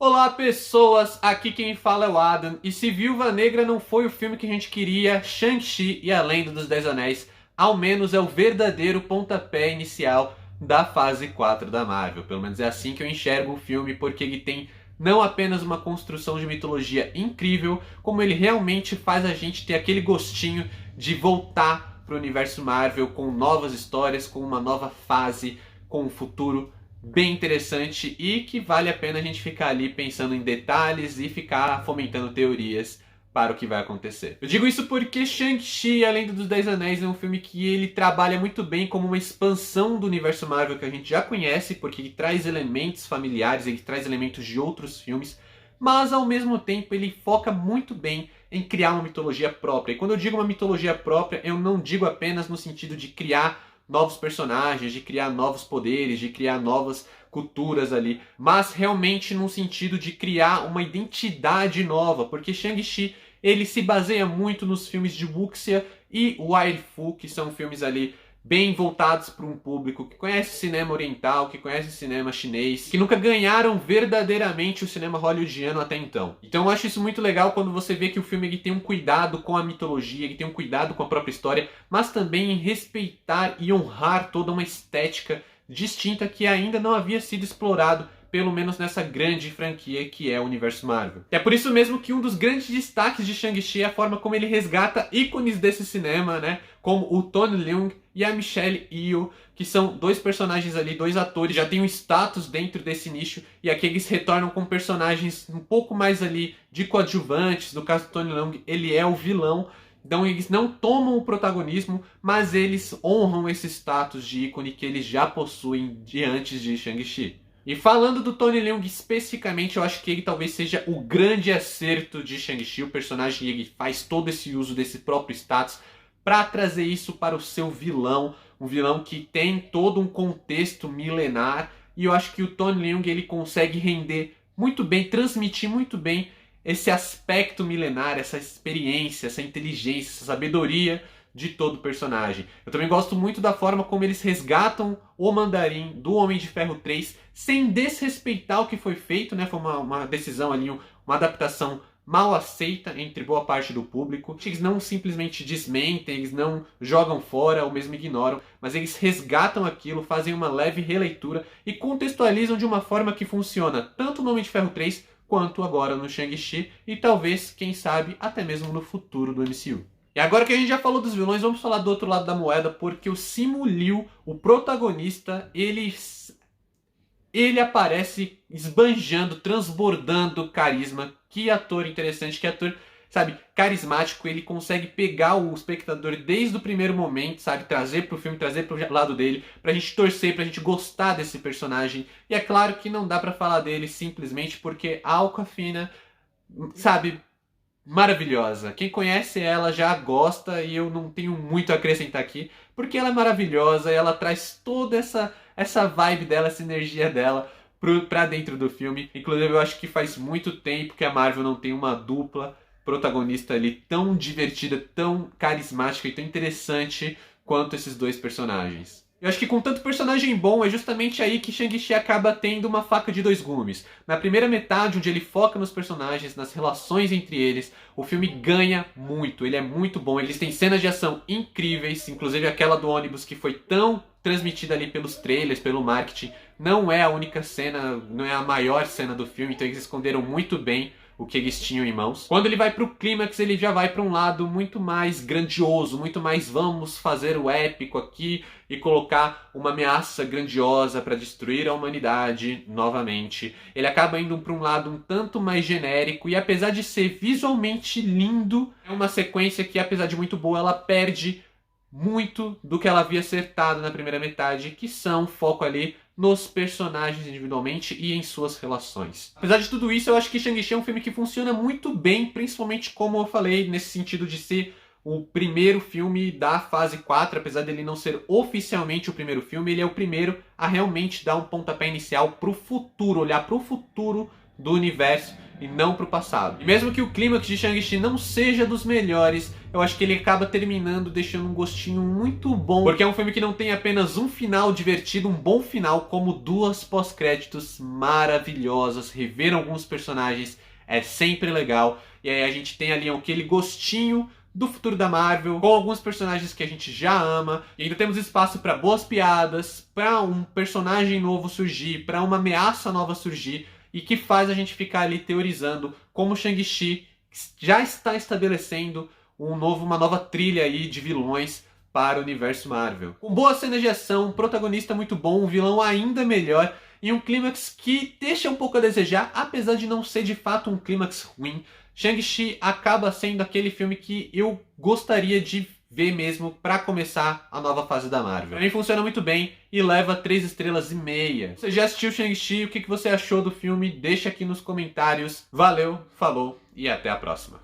Olá pessoas, aqui quem fala é o Adam, e se Viúva Negra não foi o filme que a gente queria, Shang-Chi e a Lenda dos Dez Anéis, ao menos é o verdadeiro pontapé inicial da fase 4 da Marvel. Pelo menos é assim que eu enxergo o filme, porque ele tem não apenas uma construção de mitologia incrível, como ele realmente faz a gente ter aquele gostinho de voltar para o universo Marvel com novas histórias, com uma nova fase, com um futuro bem interessante e que vale a pena a gente ficar ali pensando em detalhes e ficar fomentando teorias para o que vai acontecer. Eu digo isso porque Shang-Chi, A Lenda dos Dez Anéis, é um filme que ele trabalha muito bem como uma expansão do universo Marvel que a gente já conhece, porque ele traz elementos familiares, ele traz elementos de outros filmes, mas ao mesmo tempo ele foca muito bem em criar uma mitologia própria. E quando eu digo uma mitologia própria, eu não digo apenas no sentido de criar novos personagens, de criar novos poderes, de criar novas culturas ali, mas realmente no sentido de criar uma identidade nova, porque Shang-Chi ele se baseia muito nos filmes de Wuxia e Wire Fu, que são filmes ali bem voltados para um público que conhece cinema oriental, que conhece cinema chinês, que nunca ganharam verdadeiramente o cinema hollywoodiano até então. Então eu acho isso muito legal quando você vê que o filme ele tem um cuidado com a mitologia, ele tem um cuidado com a própria história, mas também em respeitar e honrar toda uma estética distinta que ainda não havia sido explorado, pelo menos nessa grande franquia que é o universo Marvel. É por isso mesmo que um dos grandes destaques de Shang-Chi é a forma como ele resgata ícones desse cinema, né? Como o Tony Leung e a Michelle Yeoh, que são dois personagens ali, dois atores, já têm um status dentro desse nicho, e aqui eles retornam com personagens um pouco mais ali de coadjuvantes. No caso do Tony Leung, ele é o vilão, então eles não tomam o protagonismo, mas eles honram esse status de ícone que eles já possuem de antes de Shang-Chi. E falando do Tony Leung especificamente, eu acho que ele talvez seja o grande acerto de Shang-Chi. O personagem ele faz todo esse uso desse próprio status para trazer isso para o seu vilão, um vilão que tem todo um contexto milenar, e eu acho que o Tony Leung ele consegue render muito bem, transmitir muito bem esse aspecto milenar, essa experiência, essa inteligência, essa sabedoria de todo personagem. Eu também gosto muito da forma como eles resgatam o Mandarim do Homem de Ferro 3 sem desrespeitar o que foi feito, né? Foi uma decisão ali, uma adaptação mal aceita entre boa parte do público. Eles não simplesmente desmentem, eles não jogam fora ou mesmo ignoram, mas eles resgatam aquilo, fazem uma leve releitura e contextualizam de uma forma que funciona tanto no Homem de Ferro 3 quanto agora no Shang-Chi e talvez, quem sabe, até mesmo no futuro do MCU. E agora que a gente já falou dos vilões, vamos falar do outro lado da moeda, porque o Simu Liu, o protagonista, ele aparece esbanjando, transbordando carisma. Que ator interessante, que ator, sabe, carismático. Ele consegue pegar o espectador desde o primeiro momento, sabe, trazer pro filme, trazer pro lado dele, pra gente torcer, pra gente gostar desse personagem. E é claro que não dá pra falar dele simplesmente porque a Awkwafina, sabe, maravilhosa. Quem conhece ela já gosta e eu não tenho muito a acrescentar aqui, porque ela é maravilhosa e ela traz toda essa vibe dela, essa energia dela pra dentro do filme. Inclusive eu acho que faz muito tempo que a Marvel não tem uma dupla protagonista ali tão divertida, tão carismática e tão interessante quanto esses dois personagens. Eu acho que com tanto personagem bom, é justamente aí que Shang-Chi acaba tendo uma faca de dois gumes. Na primeira metade, onde ele foca nos personagens, nas relações entre eles, o filme ganha muito, ele é muito bom. Eles têm cenas de ação incríveis, inclusive aquela do ônibus que foi tão transmitida ali pelos trailers, pelo marketing. Não é a única cena, não é a maior cena do filme, então eles esconderam muito bem o que eles tinham em mãos. Quando ele vai pro clímax, ele já vai para um lado muito mais grandioso, muito mais vamos fazer o épico aqui e colocar uma ameaça grandiosa para destruir a humanidade novamente. Ele acaba indo para um lado um tanto mais genérico e apesar de ser visualmente lindo, é uma sequência que apesar de muito boa, ela perde muito do que ela havia acertado na primeira metade, que são foco ali nos personagens individualmente e em suas relações. Apesar de tudo isso, eu acho que Shang-Chi é um filme que funciona muito bem, principalmente como eu falei, nesse sentido de ser o primeiro filme da fase 4, apesar dele não ser oficialmente o primeiro filme, ele é o primeiro a realmente dar um pontapé inicial pro futuro, olhar pro futuro do universo e não pro passado. E mesmo que o clímax de Shang-Chi não seja dos melhores, eu acho que ele acaba terminando deixando um gostinho muito bom, porque é um filme que não tem apenas um final divertido, um bom final, como duas pós-créditos maravilhosas. Rever alguns personagens é sempre legal, e aí a gente tem ali aquele gostinho do futuro da Marvel, com alguns personagens que a gente já ama, e ainda temos espaço para boas piadas, para um personagem novo surgir, para uma ameaça nova surgir, e que faz a gente ficar ali teorizando como Shang-Chi já está estabelecendo uma nova trilha aí de vilões para o universo Marvel. Com boas cenas de ação, um protagonista muito bom, um vilão ainda melhor, e um clímax que deixa um pouco a desejar, apesar de não ser de fato um clímax ruim. Shang-Chi acaba sendo aquele filme que eu gostaria de ver mesmo para começar a nova fase da Marvel. Pra mim funciona muito bem e leva 3,5 estrelas. Você já assistiu Shang-Chi? O que você achou do filme? Deixa aqui nos comentários. Valeu, falou e até a próxima.